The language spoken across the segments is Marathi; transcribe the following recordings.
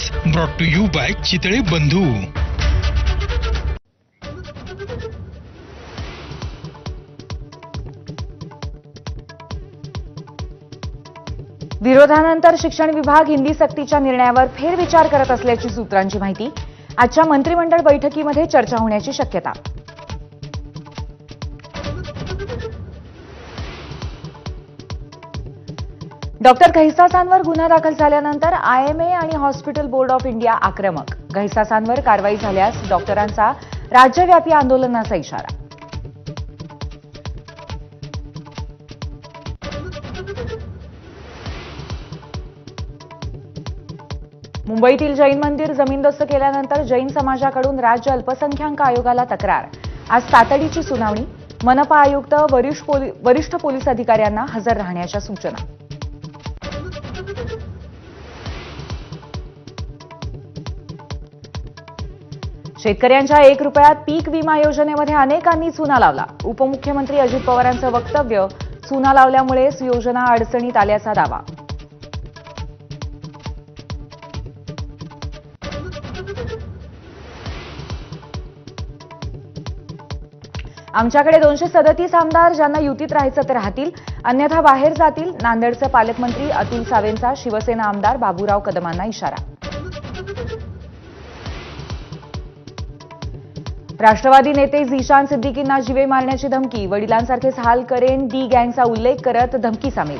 Headlines brought to you by Chitale Bandhu. विरोधानंतर शिक्षण विभाग हिंदी सक्तीच्या निर्णयावर फेरविचार करत असल्याची सूत्रांची माहिती. आजच्या मंत्रिमंडळ बैठकीमध्ये चर्चा होण्याची शक्यता. डॉक्टर गैसासांवर गुन्हा दाखल झाल्यानंतर आयएमए आणि हॉस्पिटल बोर्ड ऑफ इंडिया आक्रमक. गैसासांवर कारवाई झाल्यास डॉक्टरांचा राज्यव्यापी आंदोलनाचा इशारा. मुंबईतील जैन मंदिर जमीनदोस्त केल्यानंतर जैन समाजाकडून राज्य अल्पसंख्याक आयोगाला तक्रार. आज तातडीची सुनावणी. मनपा आयुक्त वरिष्ठ पोलीस अधिकाऱ्यांना हजर राहण्याच्या सूचना. शेतकऱ्यांच्या 1 रुपयात पीक विमा योजनेमध्ये अनेकांनी चुना लावला. उपमुख्यमंत्री अजित पवारांचं वक्तव्य. चुना लावल्यामुळेच योजना अडचणीत आल्याचा दावा. आमच्याकडे 237 आमदार, ज्यांना युतीत राहायचं ते राहतील, अन्यथा बाहेर जातील. नांदेडचे पालकमंत्री अतुल सावेंचा शिवसेना आमदार बाबूराव कदमांना इशारा. राष्ट्रवादी नेते झिशान सिद्दीकींना जीवे मारण्याची धमकी. वडिलांसारखेच हाल करेन डी गँगचा उल्लेख करत धमकी सामील.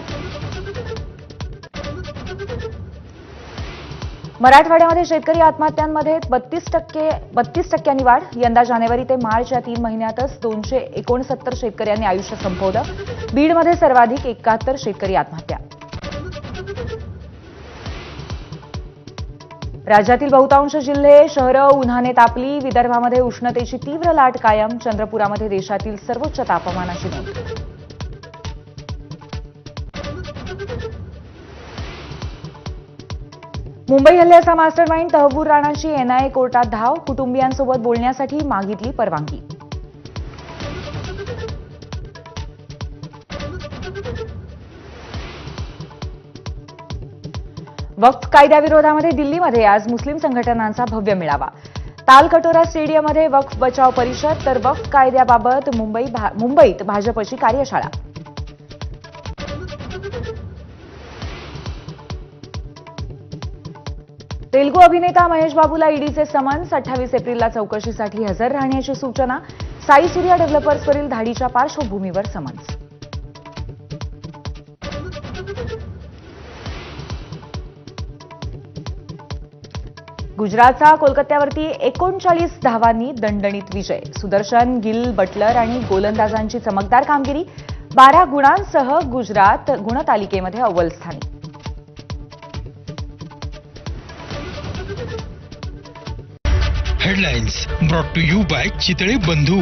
मराठवाड्यामध्ये शेतकरी आत्महत्यांमध्ये 32% वाढ. यंदा जानेवारी ते मार्च या 3 महिन्यातच 269 शेतकऱ्यांनी आयुष्य संपवलं. बीडमध्ये सर्वाधिक 71 शेतकरी आत्महत्या. राज्यातील बहुतांश जिल्हे शहरं उन्हाने तापली. विदर्भामध्ये उष्णतेची तीव्र लाट कायम. चंद्रपुरामध्ये देशातील सर्वोच्च तापमानाची नोंद. मुंबई हल्ल्याचा मास्टरमाइंड तहव्वूर राणाची एनआयए कोर्टात धाव. कुटुंबियांसोबत बोलण्यासाठी मागितली परवानगी. वक्फ कायद्याविरोधामध्ये दिल्लीमध्ये आज मुस्लिम संघटनांचा भव्य मेळावा. तालकटोरा स्टेडियममध्ये वक्फ बचाव परिषद, तर वक्फ कायद्याबाबत मुंबईत भाजपची कार्यशाळा. तेलुगू अभिनेता महेश बाबूला ईडीचे समन्स. 28 एप्रिलला चौकशीसाठी हजर राहण्याची सूचना. साई सूर्या डेव्हलपर्सवरील धाडीच्या पार्श्वभूमीवर समन्स. गुजरातचा कोलकात्यावरती 39 धावांनी दणदणीत विजय. सुदर्शन, गिल, बटलर आणि गोलंदाजांची चमकदार कामगिरी. 12 गुणांसह गुजरात गुणतालिकेमध्ये अव्वल स्थानी. Headlines brought to you by Chitale बंधू.